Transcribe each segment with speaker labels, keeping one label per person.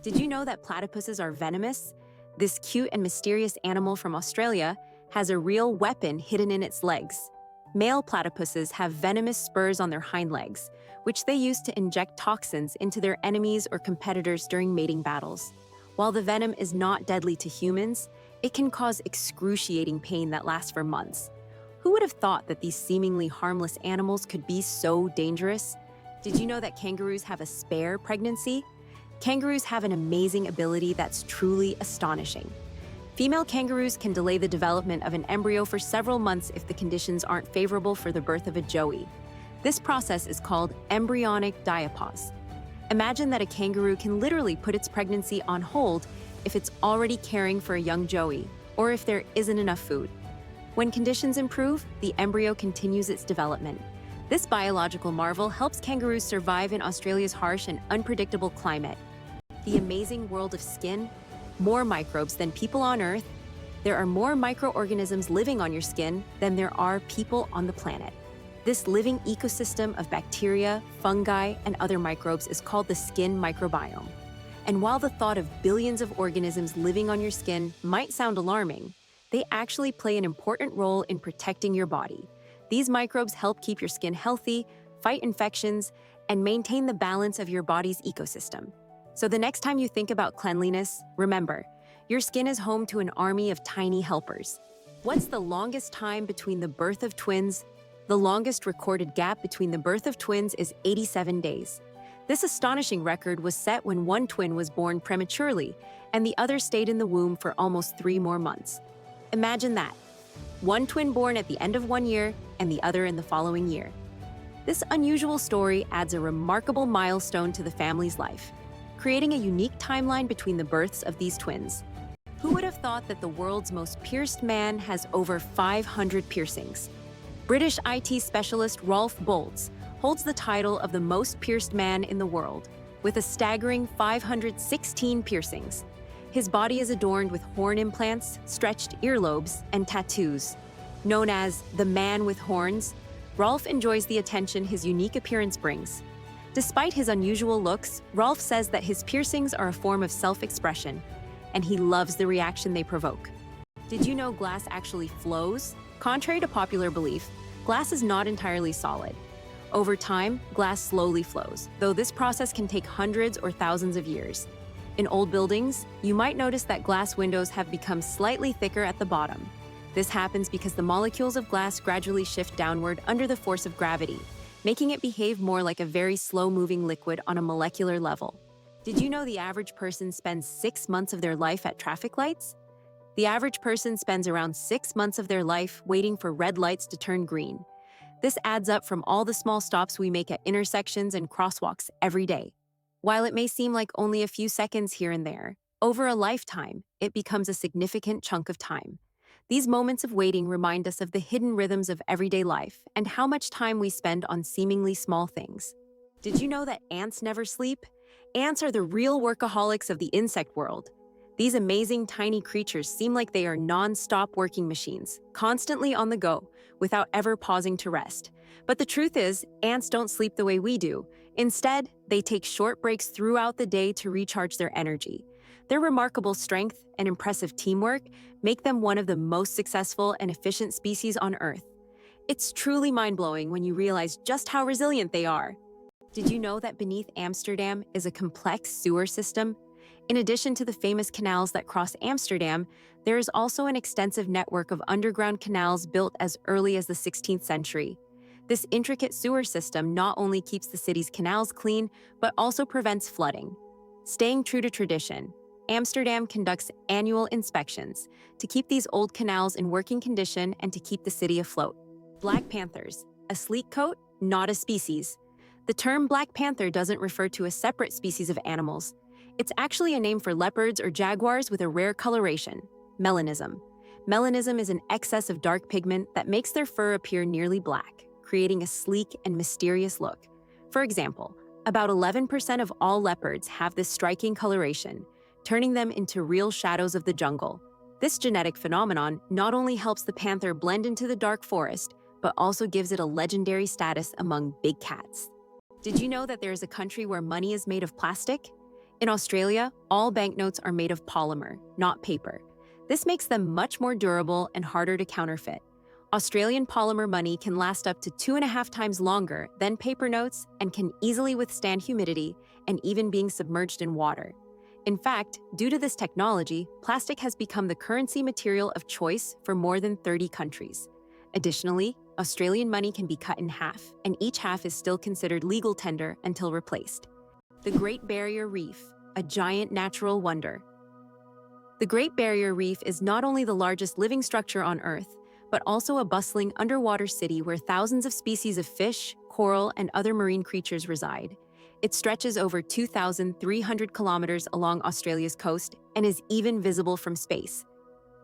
Speaker 1: Did you know that platypuses are venomous? This cute and mysterious animal from Australia has a real weapon hidden in its legs. Male platypuses have venomous spurs on their hind legs, which they use to inject toxins into their enemies or competitors during mating battles. While the venom is not deadly to humans, it can cause excruciating pain that lasts for months. Who would have thought that these seemingly harmless animals could be so dangerous? Did you know that kangaroos have a spare pregnancy? Kangaroos have an amazing ability that's truly astonishing. Female kangaroos can delay the development of an embryo for several months if the conditions aren't favorable for the birth of a joey. This process is called embryonic diapause. Imagine that a kangaroo can literally put its pregnancy on hold if it's already caring for a young joey, or if there isn't enough food. When conditions improve, the embryo continues its development. This biological marvel helps kangaroos survive in Australia's harsh and unpredictable climate. The amazing world of skin, more microbes than people on Earth. There are more microorganisms living on your skin than there are people on the planet. This living ecosystem of bacteria, fungi, and other microbes is called the skin microbiome. And while the thought of billions of organisms living on your skin might sound alarming, they actually play an important role in protecting your body. These microbes help keep your skin healthy, fight infections, and maintain the balance of your body's ecosystem. So the next time you think about cleanliness, remember, your skin is home to an army of tiny helpers. What's the longest time between the birth of twins? The longest recorded gap between the birth of twins is 87 days. This astonishing record was set when one twin was born prematurely and the other stayed in the womb for almost 3 more months. Imagine that. One twin born at the end of 1 year and the other in the following year. This unusual story adds a remarkable milestone to the family's life, creating a unique timeline between the births of these twins. Who would have thought that the world's most pierced man has over 500 piercings? British IT specialist Rolf Boltz holds the title of the most pierced man in the world, with a staggering 516 piercings. His body is adorned with horn implants, stretched earlobes, and tattoos. Known as the man with horns, Rolf enjoys the attention his unique appearance brings. Despite his unusual looks, Rolf says that his piercings are a form of self-expression, and he loves the reaction they provoke. Did you know glass actually flows? Contrary to popular belief, glass is not entirely solid. Over time, glass slowly flows, though this process can take hundreds or thousands of years. In old buildings, you might notice that glass windows have become slightly thicker at the bottom. This happens because the molecules of glass gradually shift downward under the force of gravity, making it behave more like a very slow-moving liquid on a molecular level. Did you know the average person spends 6 months of their life at traffic lights? The average person spends around 6 months of their life waiting for red lights to turn green. This adds up from all the small stops we make at intersections and crosswalks every day. While it may seem like only a few seconds here and there, over a lifetime, it becomes a significant chunk of time. These moments of waiting remind us of the hidden rhythms of everyday life and how much time we spend on seemingly small things. Did you know that ants never sleep? Ants are the real workaholics of the insect world. These amazing tiny creatures seem like they are non-stop working machines, constantly on the go, without ever pausing to rest. But the truth is, ants don't sleep the way we do. Instead, they take short breaks throughout the day to recharge their energy. Their remarkable strength and impressive teamwork make them one of the most successful and efficient species on Earth. It's truly mind-blowing when you realize just how resilient they are. Did you know that beneath Amsterdam is a complex sewer system? In addition to the famous canals that cross Amsterdam, there is also an extensive network of underground canals built as early as the 16th century. This intricate sewer system not only keeps the city's canals clean, but also prevents flooding. Staying true to tradition, Amsterdam conducts annual inspections to keep these old canals in working condition and to keep the city afloat. Black panthers, a sleek coat, not a species. The term black panther doesn't refer to a separate species of animals. It's actually a name for leopards or jaguars with a rare coloration, melanism. Melanism is an excess of dark pigment that makes their fur appear nearly black, creating a sleek and mysterious look. For example, about 11% of all leopards have this striking coloration, turning them into real shadows of the jungle. This genetic phenomenon not only helps the panther blend into the dark forest, but also gives it a legendary status among big cats. Did you know that there is a country where money is made of plastic? In Australia, all banknotes are made of polymer, not paper. This makes them much more durable and harder to counterfeit. Australian polymer money can last up to 2.5 times longer than paper notes and can easily withstand humidity and even being submerged in water. In fact, due to this technology, plastic has become the currency material of choice for more than 30 countries. Additionally, Australian money can be cut in half, and each half is still considered legal tender until replaced. The Great Barrier Reef, a giant natural wonder. The Great Barrier Reef is not only the largest living structure on Earth, but also a bustling underwater city where thousands of species of fish, coral, and other marine creatures reside. It stretches over 2,300 kilometers along Australia's coast and is even visible from space.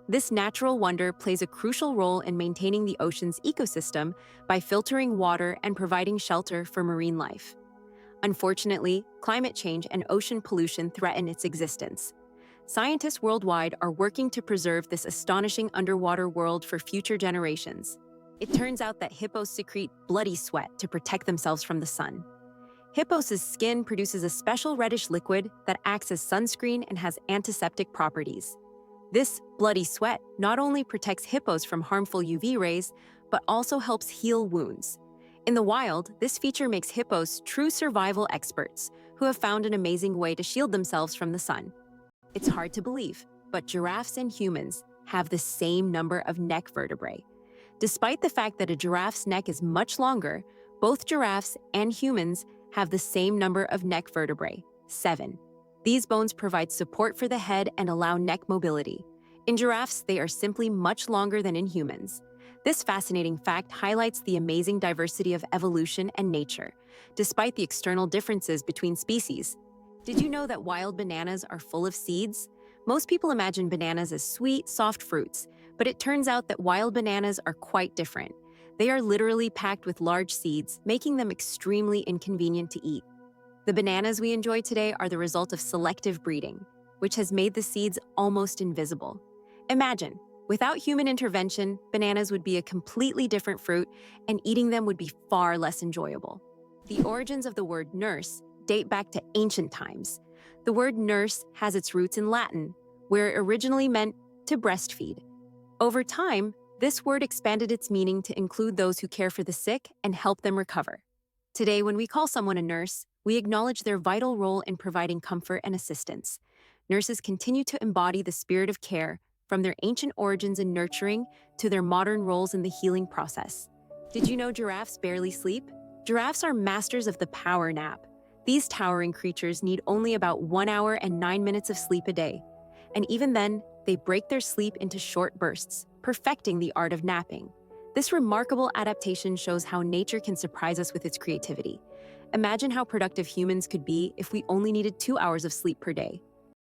Speaker 1: This natural wonder plays a crucial role in maintaining the ocean's ecosystem by filtering water and providing shelter for marine life. Unfortunately, climate change and ocean pollution threaten its existence. Scientists worldwide are working to preserve this astonishing underwater world for future generations. It turns out that hippos secrete bloody sweat to protect themselves from the sun. Hippos' skin produces a special reddish liquid that acts as sunscreen and has antiseptic properties. This bloody sweat not only protects hippos from harmful UV rays, but also helps heal wounds. In the wild, this feature makes hippos true survival experts who have found an amazing way to shield themselves from the sun. It's hard to believe, but giraffes and humans have the same number of neck vertebrae. Despite the fact that a giraffe's neck is much longer, both giraffes and humans have the same number of neck vertebrae, 7. These bones provide support for the head and allow neck mobility. In giraffes, they are simply much longer than in humans. This fascinating fact highlights the amazing diversity of evolution and nature, despite the external differences between species. Did you know that wild bananas are full of seeds? Most people imagine bananas as sweet, soft fruits, but it turns out that wild bananas are quite different. They are literally packed with large seeds, making them extremely inconvenient to eat. The bananas we enjoy today are the result of selective breeding, which has made the seeds almost invisible. Imagine, without human intervention, bananas would be a completely different fruit, and eating them would be far less enjoyable. The origins of the word nurse date back to ancient times. The word nurse has its roots in Latin, where it originally meant to breastfeed. Over time, this word expanded its meaning to include those who care for the sick and help them recover. Today, when we call someone a nurse, we acknowledge their vital role in providing comfort and assistance. Nurses continue to embody the spirit of care, from their ancient origins in nurturing to their modern roles in the healing process. Did you know giraffes barely sleep? Giraffes are masters of the power nap. These towering creatures need only about 1 hour and 9 minutes of sleep a day. And even then, they break their sleep into short bursts, perfecting the art of napping. This remarkable adaptation shows how nature can surprise us with its creativity. Imagine how productive humans could be if we only needed 2 hours of sleep per day.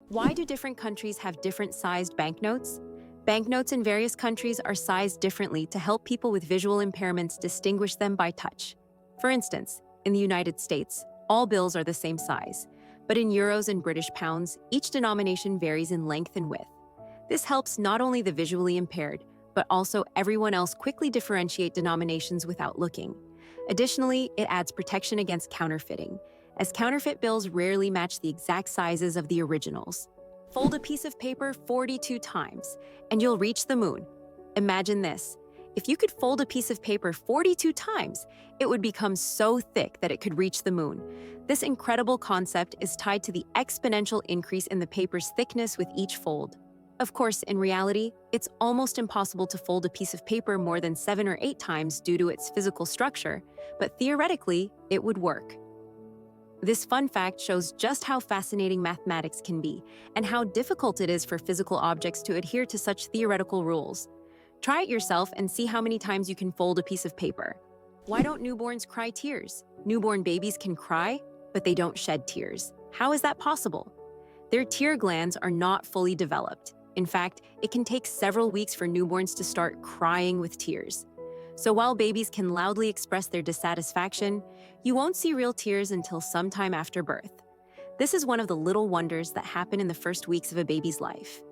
Speaker 1: Why do different countries have different sized banknotes? Banknotes in various countries are sized differently to help people with visual impairments distinguish them by touch. For instance, in the United States, all bills are the same size, but in euros and British pounds, each denomination varies in length and width. This helps not only the visually impaired, but also everyone else quickly differentiate denominations without looking. Additionally, it adds protection against counterfeiting, as counterfeit bills rarely match the exact sizes of the originals. Fold a piece of paper 42 times, and you'll reach the moon. Imagine this. If you could fold a piece of paper 42 times, it would become so thick that it could reach the moon. This incredible concept is tied to the exponential increase in the paper's thickness with each fold. Of course, in reality, it's almost impossible to fold a piece of paper more than 7 or 8 times due to its physical structure, but theoretically, it would work. This fun fact shows just how fascinating mathematics can be and how difficult it is for physical objects to adhere to such theoretical rules. Try it yourself and see how many times you can fold a piece of paper. Why don't newborns cry tears? Newborn babies can cry, but they don't shed tears. How is that possible? Their tear glands are not fully developed. In fact, it can take several weeks for newborns to start crying with tears. So while babies can loudly express their dissatisfaction, you won't see real tears until sometime after birth. This is one of the little wonders that happen in the first weeks of a baby's life.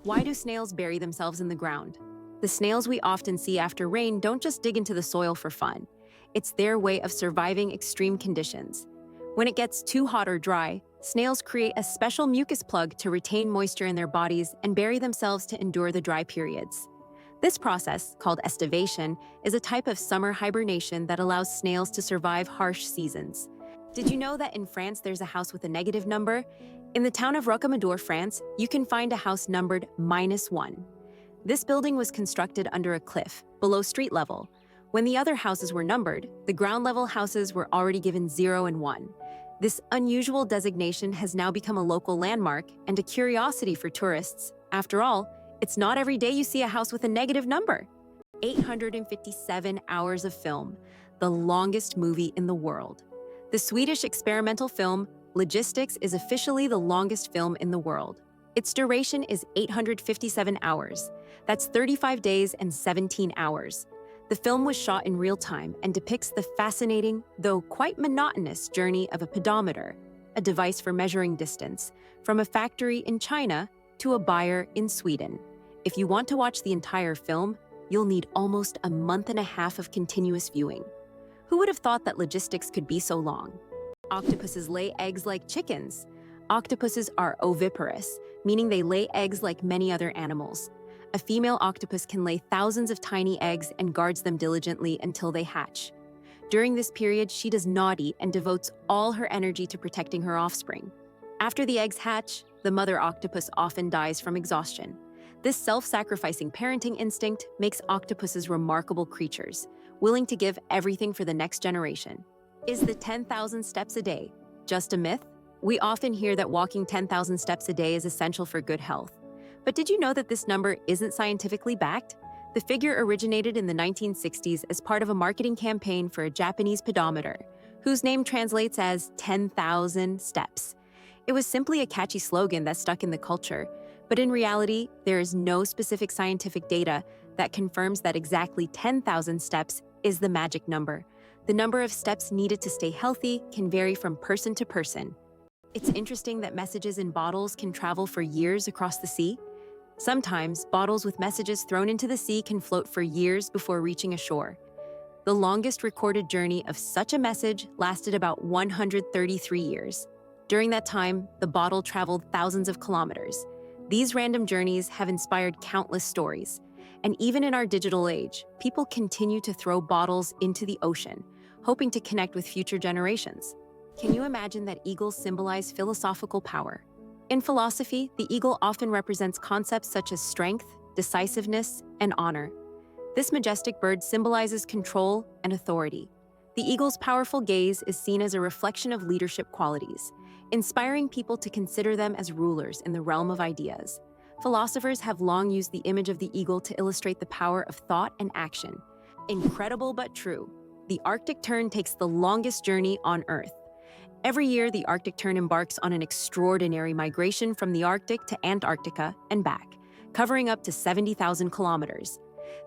Speaker 1: Why do snails bury themselves in the ground? The snails we often see after rain don't just dig into the soil for fun. It's their way of surviving extreme conditions. When it gets too hot or dry, snails create a special mucus plug to retain moisture in their bodies and bury themselves to endure the dry periods. This process, called estivation, is a type of summer hibernation that allows snails to survive harsh seasons. Did you know that in France there's a house with a negative number? In the town of Rocamadour, France, you can find a house numbered -1. This building was constructed under a cliff, below street level. When the other houses were numbered, the ground-level houses were already given 0 and 1. This unusual designation has now become a local landmark and a curiosity for tourists. After all, it's not every day you see a house with a negative number. 857 hours of film, the longest movie in the world. The Swedish experimental film, Loudest, is officially the longest film in the world. Its duration is 857 hours. That's 35 days and 17 hours. The film was shot in real time and depicts the fascinating, though quite monotonous, journey of a pedometer, a device for measuring distance, from a factory in China to a buyer in Sweden. If you want to watch the entire film, you'll need almost a month and a half of continuous viewing. Who would have thought that logistics could be so long? Octopuses lay eggs like chickens. Octopuses are oviparous, meaning they lay eggs like many other animals. A female octopus can lay thousands of tiny eggs and guards them diligently until they hatch. During this period, she does not eat and devotes all her energy to protecting her offspring. After the eggs hatch, the mother octopus often dies from exhaustion. This self-sacrificing parenting instinct makes octopuses remarkable creatures, willing to give everything for the next generation. Is the 10,000 steps a day just a myth? We often hear that walking 10,000 steps a day is essential for good health. But did you know that this number isn't scientifically backed? The figure originated in the 1960s as part of a marketing campaign for a Japanese pedometer, whose name translates as 10,000 steps. It was simply a catchy slogan that stuck in the culture, but in reality, there is no specific scientific data that confirms that exactly 10,000 steps is the magic number. The number of steps needed to stay healthy can vary from person to person. It's interesting that messages in bottles can travel for years across the sea. Sometimes, bottles with messages thrown into the sea can float for years before reaching a shore. The longest recorded journey of such a message lasted about 133 years. During that time, the bottle traveled thousands of kilometers. These random journeys have inspired countless stories. And even in our digital age, people continue to throw bottles into the ocean, hoping to connect with future generations. Can you imagine that eagles symbolize philosophical power? In philosophy, the eagle often represents concepts such as strength, decisiveness, and honor. This majestic bird symbolizes control and authority. The eagle's powerful gaze is seen as a reflection of leadership qualities, inspiring people to consider them as rulers in the realm of ideas. Philosophers have long used the image of the eagle to illustrate the power of thought and action. Incredible but true, the Arctic tern takes the longest journey on Earth. Every year, the Arctic tern embarks on an extraordinary migration from the Arctic to Antarctica and back, covering up to 70,000 kilometers.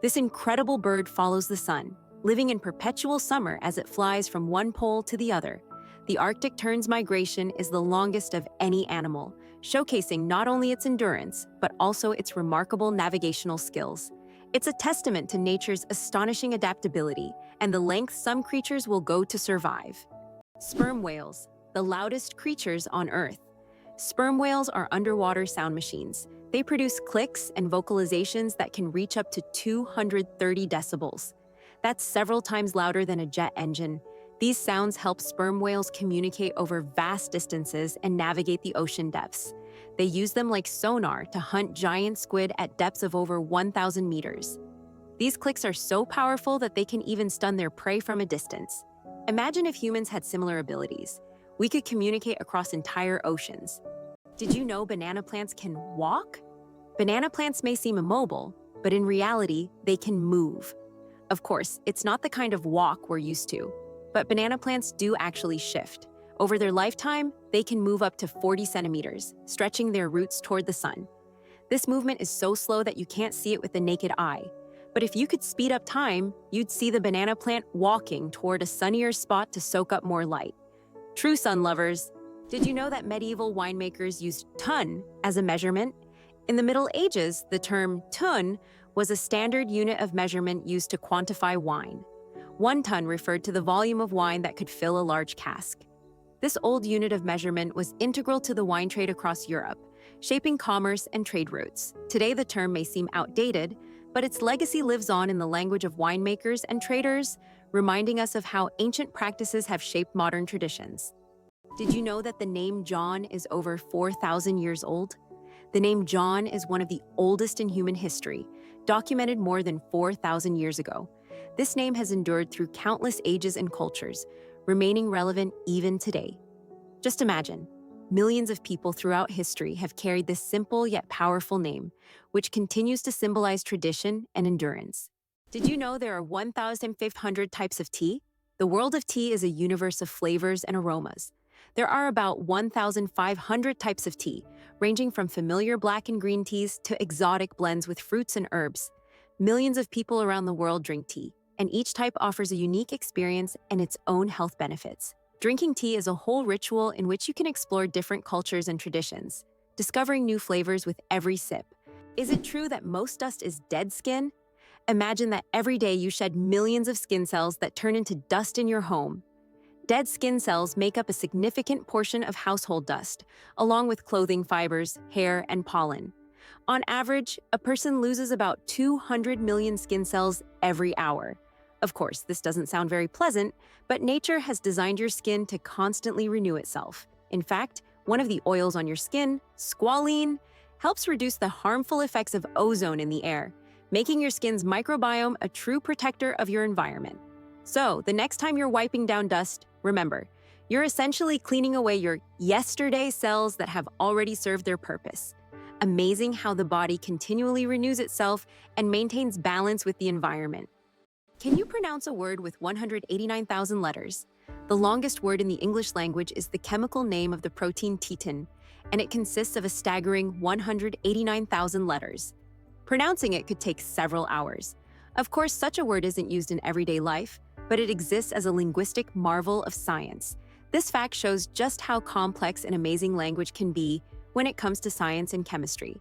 Speaker 1: This incredible bird follows the sun, living in perpetual summer as it flies from one pole to the other. The Arctic tern's migration is the longest of any animal, showcasing not only its endurance, but also its remarkable navigational skills. It's a testament to nature's astonishing adaptability and the length some creatures will go to survive. Sperm whales, the loudest creatures on Earth. Sperm whales are underwater sound machines. They produce clicks and vocalizations that can reach up to 230 decibels. That's several times louder than a jet engine. These sounds help sperm whales communicate over vast distances and navigate the ocean depths. They use them like sonar to hunt giant squid at depths of over 1,000 meters. These clicks are so powerful that they can even stun their prey from a distance. Imagine if humans had similar abilities. We could communicate across entire oceans. Did you know banana plants can walk? Banana plants may seem immobile, but in reality, they can move. Of course, it's not the kind of walk we're used to, but banana plants do actually shift. Over their lifetime, they can move up to 40 centimeters, stretching their roots toward the sun. This movement is so slow that you can't see it with the naked eye. But if you could speed up time, you'd see the banana plant walking toward a sunnier spot to soak up more light. True sun lovers. Did you know that medieval winemakers used ton as a measurement? In the Middle Ages, the term tun was a standard unit of measurement used to quantify wine. 1 ton referred to the volume of wine that could fill a large cask. This old unit of measurement was integral to the wine trade across Europe, shaping commerce and trade routes. Today, the term may seem outdated, but its legacy lives on in the language of winemakers and traders, reminding us of how ancient practices have shaped modern traditions. Did you know that the name John is over 4,000 years old? The name John is one of the oldest in human history, documented more than 4,000 years ago. This name has endured through countless ages and cultures, remaining relevant even today. Just imagine, millions of people throughout history have carried this simple yet powerful name, which continues to symbolize tradition and endurance. Did you know there are 1,500 types of tea? The world of tea is a universe of flavors and aromas. There are about 1,500 types of tea, ranging from familiar black and green teas to exotic blends with fruits and herbs. Millions of people around the world drink tea, and each type offers a unique experience and its own health benefits. Drinking tea is a whole ritual in which you can explore different cultures and traditions, discovering new flavors with every sip. Is it true that most dust is dead skin? Imagine that every day you shed millions of skin cells that turn into dust in your home. Dead skin cells make up a significant portion of household dust, along with clothing fibers, hair, and pollen. On average, a person loses about 200 million skin cells every hour. Of course, this doesn't sound very pleasant, but nature has designed your skin to constantly renew itself. In fact, one of the oils on your skin, squalene, helps reduce the harmful effects of ozone in the air, making your skin's microbiome a true protector of your environment. So, the next time you're wiping down dust, remember, you're essentially cleaning away your yesterday cells that have already served their purpose. Amazing how the body continually renews itself and maintains balance with the environment. Can you pronounce a word with 189,000 letters? The longest word in the English language is the chemical name of the protein titin, and it consists of a staggering 189,000 letters. Pronouncing it could take several hours. Of course, such a word isn't used in everyday life, but it exists as a linguistic marvel of science. This fact shows just how complex and amazing language can be when it comes to science and chemistry.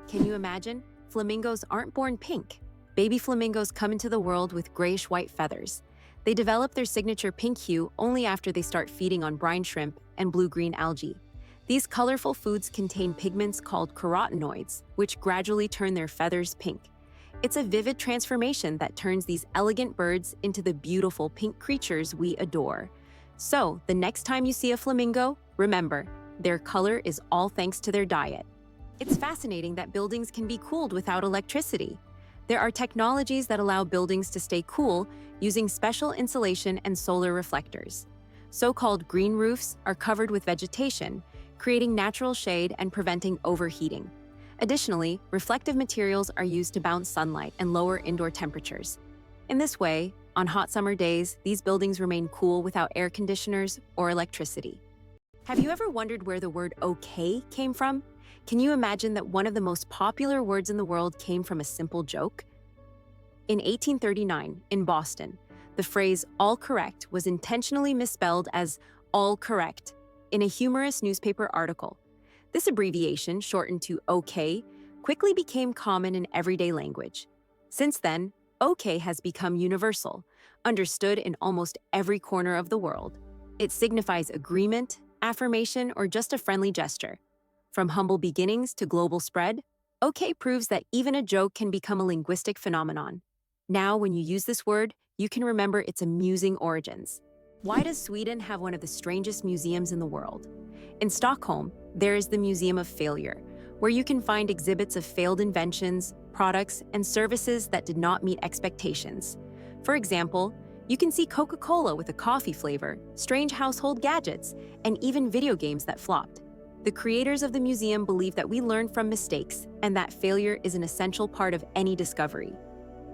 Speaker 1: Can you imagine? Flamingos aren't born pink. Baby flamingos come into the world with grayish-white feathers. They develop their signature pink hue only after they start feeding on brine shrimp and blue-green algae. These colorful foods contain pigments called carotenoids, which gradually turn their feathers pink. It's a vivid transformation that turns these elegant birds into the beautiful pink creatures we adore. So, the next time you see a flamingo, remember, their color is all thanks to their diet. It's fascinating that buildings can be cooled without electricity. There are technologies that allow buildings to stay cool using special insulation and solar reflectors. So-called green roofs are covered with vegetation, creating natural shade and preventing overheating. Additionally, reflective materials are used to bounce sunlight and lower indoor temperatures. In this way, on hot summer days, these buildings remain cool without air conditioners or electricity. Have you ever wondered where the word okay came from? Can you imagine that one of the most popular words in the world came from a simple joke? In 1839, in Boston, the phrase all correct was intentionally misspelled as all correct in a humorous newspaper article. This abbreviation, shortened to OK, quickly became common in everyday language. Since then, OK has become universal, understood in almost every corner of the world. It signifies agreement, affirmation, or just a friendly gesture. From humble beginnings to global spread, OK proves that even a joke can become a linguistic phenomenon. Now, when you use this word, you can remember its amusing origins. Why does Sweden have one of the strangest museums in the world? In Stockholm, there is the Museum of Failure, where you can find exhibits of failed inventions, products, and services that did not meet expectations. For example, you can see Coca-Cola with a coffee flavor, strange household gadgets, and even video games that flopped. The creators of the museum believe that we learn from mistakes and that failure is an essential part of any discovery.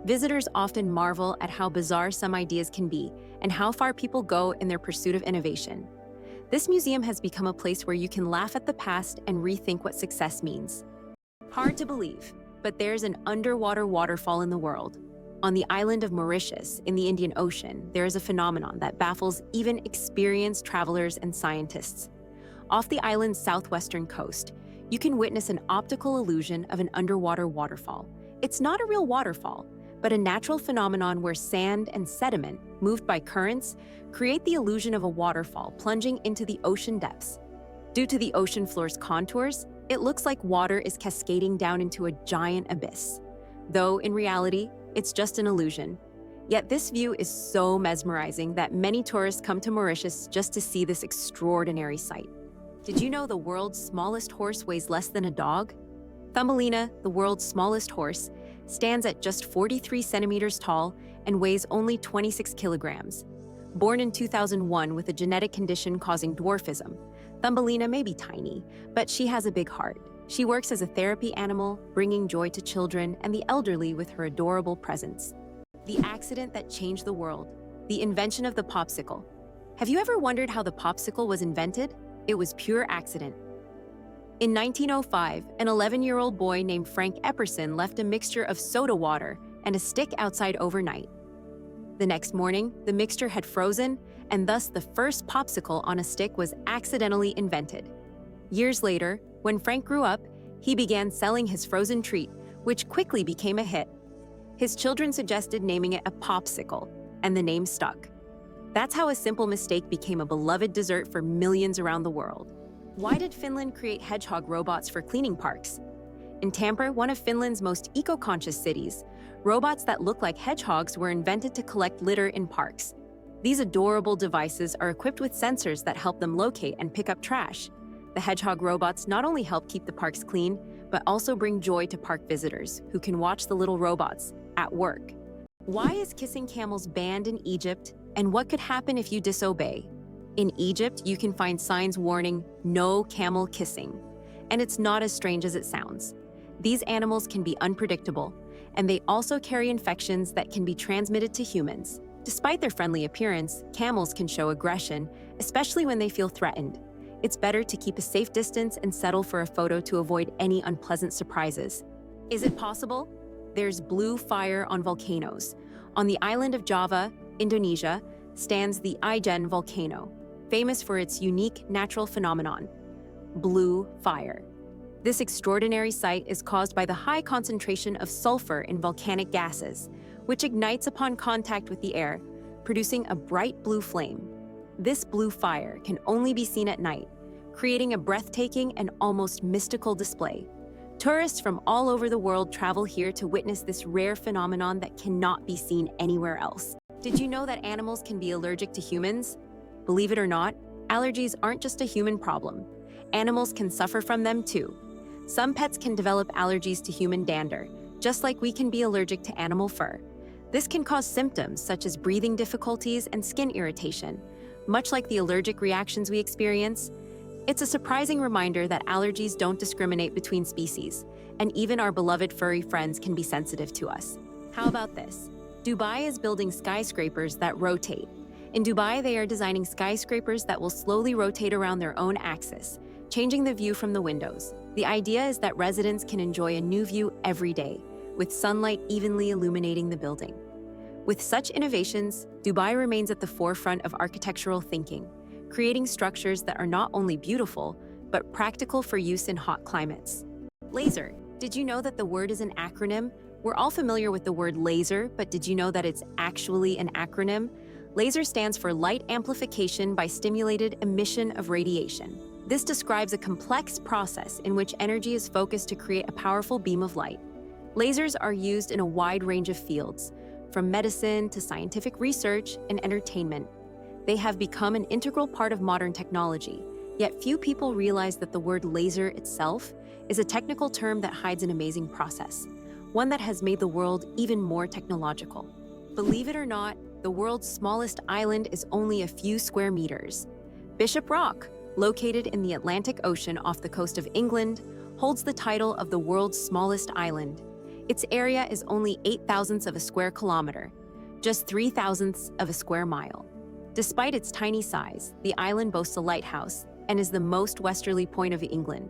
Speaker 1: Visitors often marvel at how bizarre some ideas can be and how far people go in their pursuit of innovation. This museum has become a place where you can laugh at the past and rethink what success means. Hard to believe, but there's an underwater waterfall in the world. On the island of Mauritius, in the Indian Ocean, there is a phenomenon that baffles even experienced travelers and scientists. Off the island's southwestern coast, you can witness an optical illusion of an underwater waterfall. It's not a real waterfall, but a natural phenomenon where sand and sediment, moved by currents, create the illusion of a waterfall plunging into the ocean depths. Due to the ocean floor's contours, it looks like water is cascading down into a giant abyss. Though, in reality, it's just an illusion. Yet this view is so mesmerizing that many tourists come to Mauritius just to see this extraordinary sight. Did you know the world's smallest horse weighs less than a dog? Thumbelina, the world's smallest horse, stands at just 43 centimeters tall and weighs only 26 kilograms. Born in 2001 with a genetic condition causing dwarfism, Thumbelina may be tiny, but she has a big heart. She works as a therapy animal, bringing joy to children and the elderly with her adorable presence. The accident that changed the world, the invention of the popsicle. Have you ever wondered how the popsicle was invented? It was pure accident. In 1905, an 11-year-old boy named Frank Epperson left a mixture of soda water and a stick outside overnight. The next morning, the mixture had frozen, and thus the first popsicle on a stick was accidentally invented. Years later, when Frank grew up, he began selling his frozen treat, which quickly became a hit. His children suggested naming it a popsicle, and the name stuck. That's how a simple mistake became a beloved dessert for millions around the world. Why did Finland create hedgehog robots for cleaning parks? In Tampere, one of Finland's most eco-conscious cities, robots that look like hedgehogs were invented to collect litter in parks. These adorable devices are equipped with sensors that help them locate and pick up trash. The hedgehog robots not only help keep the parks clean, but also bring joy to park visitors who can watch the little robots at work. Why is kissing camels banned in Egypt, and what could happen if you disobey? In Egypt, you can find signs warning, "No camel kissing." And it's not as strange as it sounds. These animals can be unpredictable, and they also carry infections that can be transmitted to humans. Despite their friendly appearance, camels can show aggression, especially when they feel threatened. It's better to keep a safe distance and settle for a photo to avoid any unpleasant surprises. Is it possible? There's blue fire on volcanoes. On the island of Java, Indonesia, stands the Ijen volcano, famous for its unique natural phenomenon, blue fire. This extraordinary sight is caused by the high concentration of sulfur in volcanic gases, which ignites upon contact with the air, producing a bright blue flame. This blue fire can only be seen at night, creating a breathtaking and almost mystical display. Tourists from all over the world travel here to witness this rare phenomenon that cannot be seen anywhere else. Did you know that animals can be allergic to humans? Believe it or not, allergies aren't just a human problem. Animals can suffer from them too. Some pets can develop allergies to human dander, just like we can be allergic to animal fur. This can cause symptoms such as breathing difficulties and skin irritation. Much like the allergic reactions we experience, it's a surprising reminder that allergies don't discriminate between species, and even our beloved furry friends can be sensitive to us. How about this? Dubai is building skyscrapers that rotate. In Dubai, they are designing skyscrapers that will slowly rotate around their own axis, changing the view from the windows. The idea is that residents can enjoy a new view every day, with sunlight evenly illuminating the building. With such innovations, Dubai remains at the forefront of architectural thinking, creating structures that are not only beautiful, but practical for use in hot climates. Laser. Did you know that the word is an acronym? We're all familiar with the word laser, but did you know that it's actually an acronym? Laser stands for Light Amplification by Stimulated Emission of Radiation. This describes a complex process in which energy is focused to create a powerful beam of light. Lasers are used in a wide range of fields, from medicine to scientific research and entertainment. They have become an integral part of modern technology, yet few people realize that the word laser itself is a technical term that hides an amazing process, one that has made the world even more technological. Believe it or not, the world's smallest island is only a few square meters. Bishop Rock, located in the Atlantic Ocean off the coast of England, holds the title of the world's smallest island. Its area is only 0.08 of a square kilometer, just 0.03 of a square mile. Despite its tiny size, the island boasts a lighthouse and is the most westerly point of England.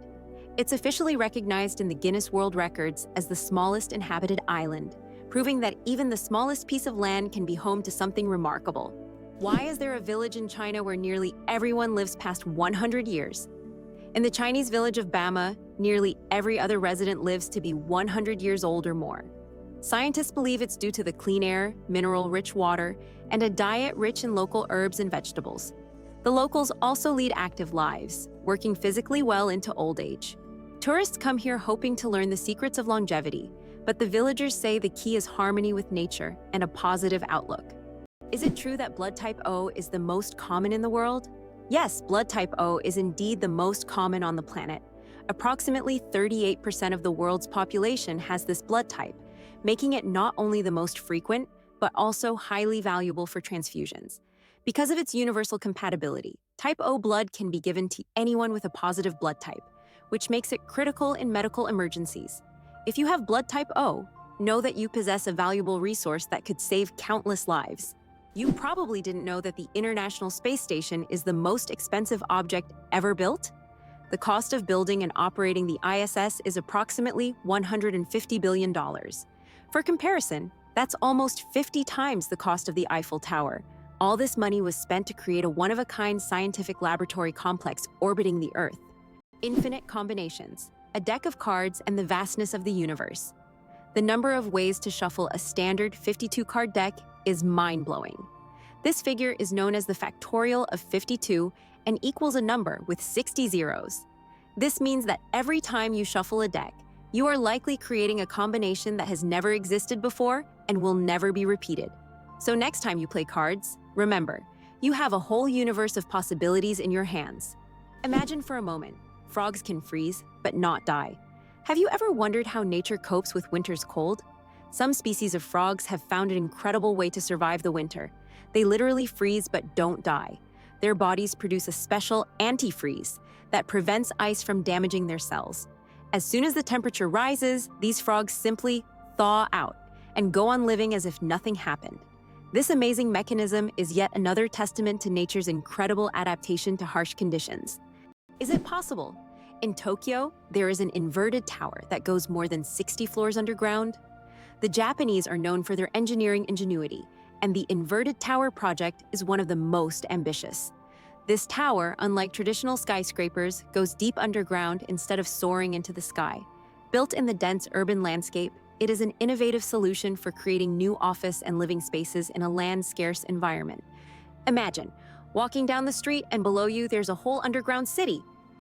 Speaker 1: It's officially recognized in the Guinness World Records as the smallest inhabited island, proving that even the smallest piece of land can be home to something remarkable. Why is there a village in China where nearly everyone lives past 100 years? In the Chinese village of Bama, nearly every other resident lives to be 100 years old or more. Scientists believe it's due to the clean air, mineral-rich water, and a diet rich in local herbs and vegetables. The locals also lead active lives, working physically well into old age. Tourists come here hoping to learn the secrets of longevity, but the villagers say the key is harmony with nature and a positive outlook. Is it true that blood type O is the most common in the world? Yes, blood type O is indeed the most common on the planet. Approximately 38% of the world's population has this blood type, making it not only the most frequent, but also highly valuable for transfusions. Because of its universal compatibility, type O blood can be given to anyone with a positive blood type, which makes it critical in medical emergencies. If you have blood type O, know that you possess a valuable resource that could save countless lives. You probably didn't know that the International Space Station is the most expensive object ever built. The cost of building and operating the ISS is approximately $150 billion. For comparison, that's almost 50 times the cost of the Eiffel Tower. All this money was spent to create a one-of-a-kind scientific laboratory complex orbiting the Earth. Infinite combinations, a deck of cards, and the vastness of the universe. The number of ways to shuffle a standard 52-card deck is mind-blowing. This figure is known as the factorial of 52 and equals a number with 60 zeros. This means that every time you shuffle a deck, you are likely creating a combination that has never existed before and will never be repeated. So next time you play cards, remember, you have a whole universe of possibilities in your hands. Imagine for a moment, frogs can freeze, but not die. Have you ever wondered how nature copes with winter's cold? Some species of frogs have found an incredible way to survive the winter. They literally freeze but don't die. Their bodies produce a special antifreeze that prevents ice from damaging their cells. As soon as the temperature rises, these frogs simply thaw out and go on living as if nothing happened. This amazing mechanism is yet another testament to nature's incredible adaptation to harsh conditions. Is it possible? In Tokyo, there is an inverted tower that goes more than 60 floors underground. The Japanese are known for their engineering ingenuity, and the inverted tower project is one of the most ambitious. This tower, unlike traditional skyscrapers, goes deep underground instead of soaring into the sky. Built in the dense urban landscape, it is an innovative solution for creating new office and living spaces in a land-scarce environment. Imagine walking down the street and below you there's a whole underground city.